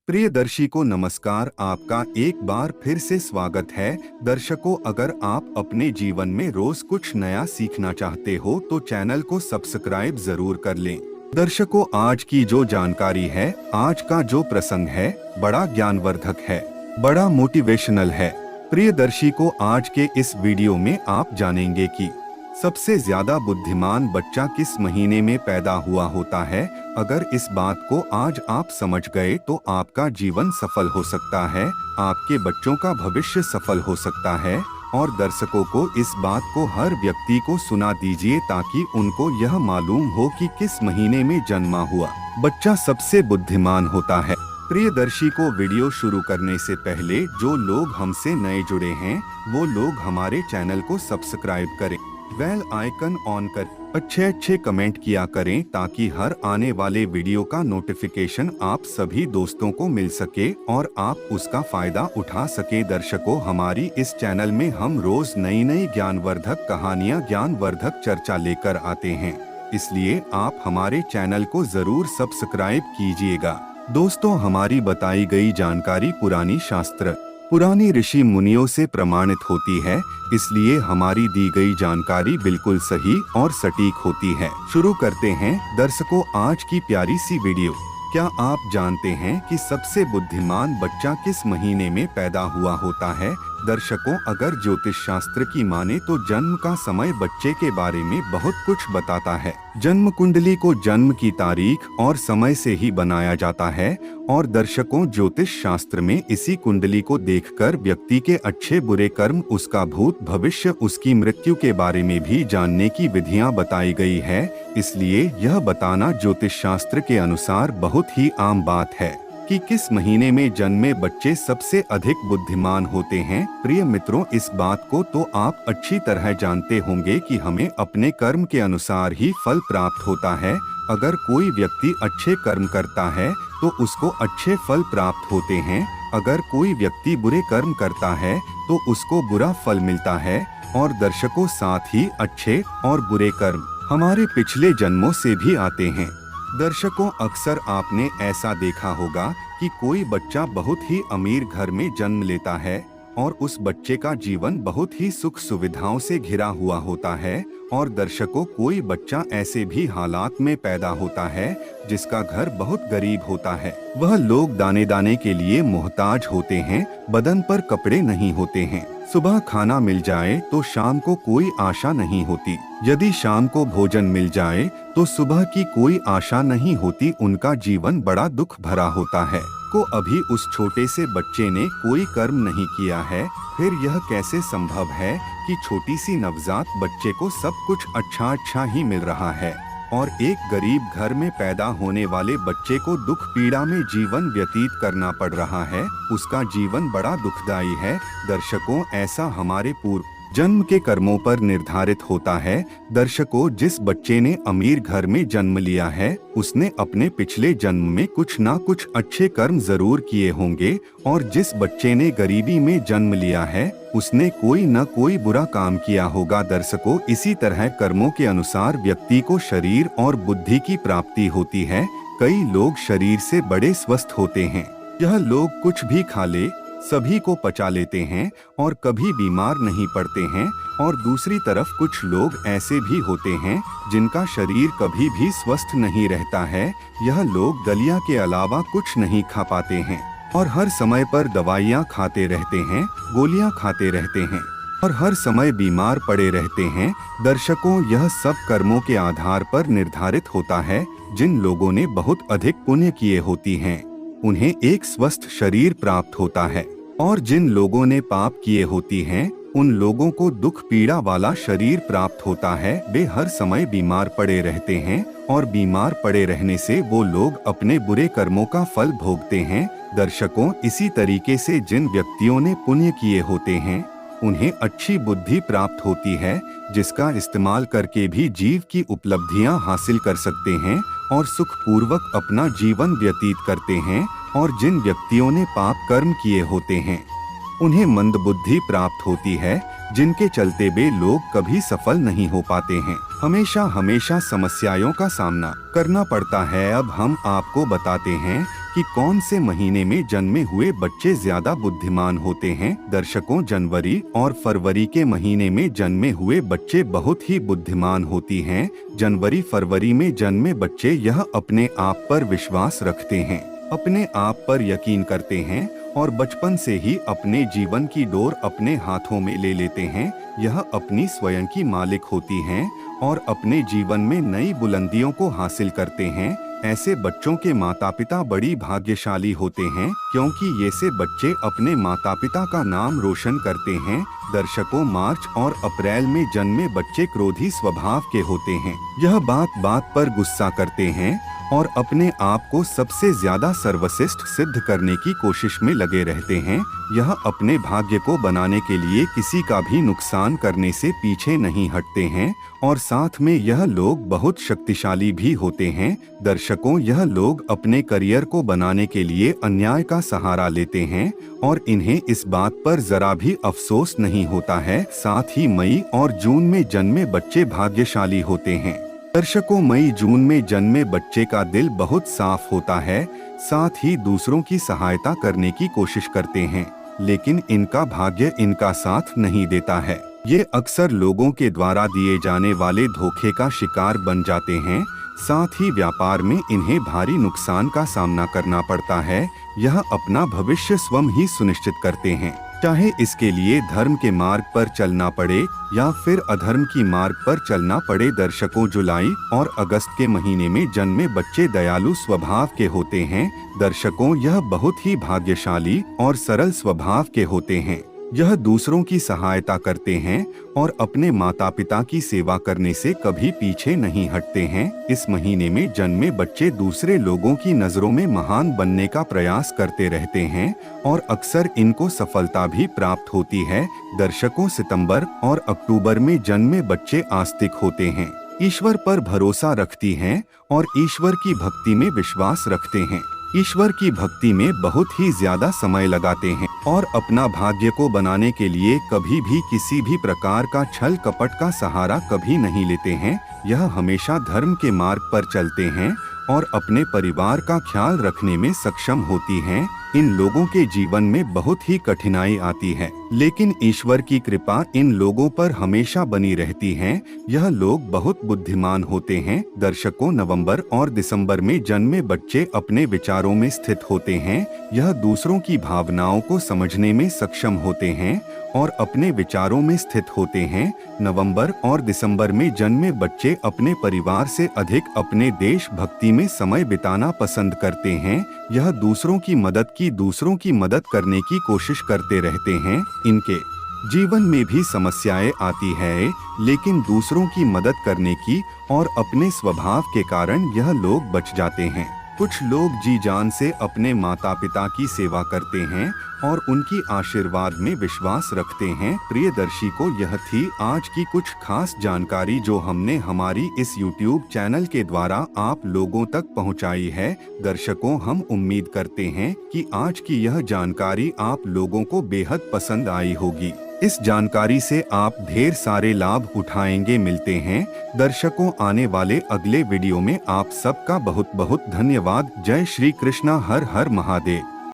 प्रिय दर्शकों नमस्कार, आपका एक बार फिर से स्वागत है। दर्शकों, अगर आप अपने जीवन में रोज कुछ नया सीखना चाहते हो तो चैनल को सब्सक्राइब जरूर कर लें। दर्शकों, आज की जो जानकारी है, आज का जो प्रसंग है, बड़ा ज्ञानवर्धक है, बड़ा मोटिवेशनल है। प्रिय दर्शकों, आज के इस वीडियो में आप जानेंगे कि सबसे ज्यादा बुद्धिमान बच्चा किस महीने में पैदा हुआ होता है। अगर इस बात को आज आप समझ गए तो आपका जीवन सफल हो सकता है, आपके बच्चों का भविष्य सफल हो सकता है। और दर्शकों को इस बात को हर व्यक्ति को सुना दीजिए ताकि उनको यह मालूम हो कि किस महीने में जन्मा हुआ बच्चा सबसे बुद्धिमान होता है। प्रिय दर्शकों, वीडियो शुरू करने से पहले जो लोग हमसे नए जुड़े हैं वो लोग हमारे चैनल को सब्सक्राइब करें, बेल आइकन ऑन कर अच्छे कमेंट किया करें ताकि हर आने वाले वीडियो का नोटिफिकेशन आप सभी दोस्तों को मिल सके और आप उसका फायदा उठा सके। दर्शकों, हमारी इस चैनल में हम रोज नई नई ज्ञानवर्धक कहानियां, ज्ञानवर्धक चर्चा लेकर आते हैं, इसलिए आप हमारे चैनल को जरूर सब्सक्राइब कीजिएगा। दोस्तों, हमारी बताई गई जानकारी पुरानी ऋषि मुनियों से प्रमाणित होती है, इसलिए हमारी दी गई जानकारी बिल्कुल सही और सटीक होती है। शुरू करते हैं दर्शकों आज की प्यारी सी वीडियो। क्या आप जानते हैं कि सबसे बुद्धिमान बच्चा किस महीने में पैदा हुआ होता है? दर्शकों, अगर ज्योतिष शास्त्र की माने तो जन्म का समय बच्चे के बारे में बहुत कुछ बताता है। जन्म कुंडली को जन्म की तारीख और समय से ही बनाया जाता है और दर्शकों, ज्योतिष शास्त्र में इसी कुंडली को देखकर व्यक्ति के अच्छे बुरे कर्म, उसका भूत भविष्य, उसकी मृत्यु के बारे में भी जानने की विधियां बताई गई है। इसलिए यह बताना ज्योतिष शास्त्र के अनुसार बहुत ही आम बात है कि किस महीने में जन्मे बच्चे सबसे अधिक बुद्धिमान होते हैं। प्रिय मित्रों, इस बात को तो आप अच्छी तरह जानते होंगे कि हमें अपने कर्म के अनुसार ही फल प्राप्त होता है। अगर कोई व्यक्ति अच्छे कर्म करता है तो उसको अच्छे फल प्राप्त होते हैं, अगर कोई व्यक्ति बुरे कर्म करता है तो उसको बुरा फल मिलता है। और दर्शकों, साथ ही अच्छे और बुरे कर्म हमारे पिछले जन्मों से भी आते हैं। दर्शकों, अक्सर आपने ऐसा देखा होगा कि कोई बच्चा बहुत ही अमीर घर में जन्म लेता है और उस बच्चे का जीवन बहुत ही सुख सुविधाओं से घिरा हुआ होता है। और दर्शकों, कोई बच्चा ऐसे भी हालात में पैदा होता है जिसका घर बहुत गरीब होता है। वह लोग दाने दाने के लिए मोहताज होते हैं, बदन पर कपड़े नहीं होते हैं। सुबह खाना मिल जाए तो शाम को कोई आशा नहीं होती, यदि शाम को भोजन मिल जाए तो सुबह की कोई आशा नहीं होती। उनका जीवन बड़ा दुख भरा होता है। को अभी उस छोटे से बच्चे ने कोई कर्म नहीं किया है, फिर यह कैसे संभव है कि छोटी सी नवजात बच्चे को सब कुछ अच्छा ही मिल रहा है और एक गरीब घर में पैदा होने वाले बच्चे को दुख पीड़ा में जीवन व्यतीत करना पड़ रहा है। उसका जीवन बड़ा दुखदायी है। दर्शकों, ऐसा हमारे पूर्व जन्म के कर्मों पर निर्धारित होता है। दर्शकों, जिस बच्चे ने अमीर घर में जन्म लिया है उसने अपने पिछले जन्म में कुछ ना कुछ अच्छे कर्म जरूर किए होंगे और जिस बच्चे ने गरीबी में जन्म लिया है उसने कोई न कोई बुरा काम किया होगा। दर्शकों, इसी तरह कर्मों के अनुसार व्यक्ति को शरीर और बुद्धि की प्राप्ति होती है। कई लोग शरीर से बड़े स्वस्थ होते हैं, यह लोग कुछ भी खा ले सभी को पचा लेते हैं और कभी बीमार नहीं पड़ते हैं। और दूसरी तरफ कुछ लोग ऐसे भी होते हैं जिनका शरीर कभी भी स्वस्थ नहीं रहता है। यह लोग दलिया के अलावा कुछ नहीं खा पाते हैं और हर समय पर दवाइयाँ खाते रहते हैं, गोलियाँ खाते रहते हैं और हर समय बीमार पड़े रहते हैं। दर्शकों, यह सब कर्मों के आधार पर निर्धारित होता है। जिन लोगों ने बहुत अधिक पुण्य किए होती हैं उन्हें एक स्वस्थ शरीर प्राप्त होता है और जिन लोगों ने पाप किए होती हैं उन लोगों को दुख पीड़ा वाला शरीर प्राप्त होता है। वे हर समय बीमार पड़े रहते हैं और बीमार पड़े रहने से वो लोग अपने बुरे कर्मों का फल भोगते हैं। दर्शकों, इसी तरीके से जिन व्यक्तियों ने पुण्य किए होते हैं उन्हें अच्छी बुद्धि प्राप्त होती है, जिसका इस्तेमाल करके भी जीव की उपलब्धियां हासिल कर सकते हैं और सुखपूर्वक अपना जीवन व्यतीत करते हैं। और जिन व्यक्तियों ने पाप कर्म किए होते हैं उन्हें मंद बुद्धि प्राप्त होती है, जिनके चलते वे लोग कभी सफल नहीं हो पाते हैं, हमेशा समस्याओं का सामना करना पड़ता है। अब हम आपको बताते हैं कि कि कौन से महीने में जन्मे हुए बच्चे ज्यादा बुद्धिमान होते हैं। दर्शकों, जनवरी और फरवरी के महीने में जन्मे हुए बच्चे बहुत ही बुद्धिमान होती हैं। जनवरी फरवरी में जन्मे बच्चे यह अपने आप पर विश्वास रखते हैं, अपने आप पर यकीन करते हैं और बचपन से ही अपने जीवन की डोर अपने हाथों में ले लेते हैं। यह अपनी स्वयं की मालिक होती हैं और अपने जीवन में नई बुलंदियों को हासिल करते हैं। ऐसे बच्चों के माता पिता बड़ी भाग्यशाली होते हैं, क्योंकि ये से बच्चे अपने माता पिता का नाम रोशन करते हैं। दर्शकों, मार्च और अप्रैल में जन्मे बच्चे क्रोधी स्वभाव के होते हैं। यह बात बात पर गुस्सा करते हैं और अपने आप को सबसे ज्यादा सर्वश्रेष्ठ सिद्ध करने की कोशिश में लगे रहते हैं। यह अपने भाग्य को बनाने के लिए किसी का भी नुकसान करने से पीछे नहीं हटते हैं और साथ में यह लोग बहुत शक्तिशाली भी होते हैं। दर्शकों, यह लोग अपने करियर को बनाने के लिए अन्याय का सहारा लेते हैं और इन्हें इस बात पर जरा भी अफसोस नहीं होता है। साथ ही मई और जून में जन्मे बच्चे भाग्यशाली होते हैं। दर्शकों, मई जून में जन्मे बच्चे का दिल बहुत साफ होता है, साथ ही दूसरों की सहायता करने की कोशिश करते हैं, लेकिन इनका भाग्य इनका साथ नहीं देता है। ये अक्सर लोगों के द्वारा दिए जाने वाले धोखे का शिकार बन जाते हैं। साथ ही व्यापार में इन्हें भारी नुकसान का सामना करना पड़ता है। यह अपना भविष्य स्वयं ही सुनिश्चित करते हैं, चाहे इसके लिए धर्म के मार्ग पर चलना पड़े या फिर अधर्म की मार्ग पर चलना पड़े। दर्शकों, जुलाई और अगस्त के महीने में जन्मे बच्चे दयालु स्वभाव के होते हैं। दर्शकों, यह बहुत ही भाग्यशाली और सरल स्वभाव के होते हैं। यह दूसरों की सहायता करते हैं और अपने माता पिता की सेवा करने से कभी पीछे नहीं हटते हैं। इस महीने में जन्मे बच्चे दूसरे लोगों की नजरों में महान बनने का प्रयास करते रहते हैं और अक्सर इनको सफलता भी प्राप्त होती है। दर्शकों, सितंबर और अक्टूबर में जन्मे बच्चे आस्तिक होते हैं, ईश्वर पर भरोसा रखती हैं और ईश्वर की भक्ति में विश्वास रखते हैं। ईश्वर की भक्ति में बहुत ही ज्यादा समय लगाते हैं और अपना भाग्य को बनाने के लिए कभी भी किसी भी प्रकार का छल कपट का सहारा कभी नहीं लेते हैं। यह हमेशा धर्म के मार्ग पर चलते हैं और अपने परिवार का ख्याल रखने में सक्षम होती हैं। इन लोगों के जीवन में बहुत ही कठिनाई आती है, लेकिन ईश्वर की कृपा इन लोगों पर हमेशा बनी रहती है। यह लोग बहुत बुद्धिमान होते हैं। दर्शकों, नवंबर और दिसंबर में जन्मे बच्चे अपने विचारों में स्थित होते हैं। यह दूसरों की भावनाओं को समझने में सक्षम होते हैं और अपने विचारों में स्थित होते हैं। नवंबर और दिसंबर में जन्मे बच्चे अपने परिवार से अधिक अपने देश भक्ति में समय बिताना पसंद करते हैं। यह दूसरों की मदद करने की कोशिश करते रहते हैं। इनके जीवन में भी समस्याएं आती है, लेकिन दूसरों की मदद करने की और अपने स्वभाव के कारण यह लोग बच जाते हैं। कुछ लोग जी जान से अपने माता पिता की सेवा करते हैं और उनकी आशीर्वाद में विश्वास रखते हैं। प्रियदर्शी को यह थी आज की कुछ खास जानकारी जो हमने हमारी इस YouTube चैनल के द्वारा आप लोगों तक पहुंचाई है। दर्शकों, हम उम्मीद करते हैं कि आज की यह जानकारी आप लोगों को बेहद पसंद आई होगी। इस जानकारी से आप ढेर सारे लाभ उठाएंगे। मिलते हैं दर्शकों आने वाले अगले वीडियो में। आप सबका बहुत बहुत धन्यवाद। जय श्री कृष्णा। हर हर महादेव।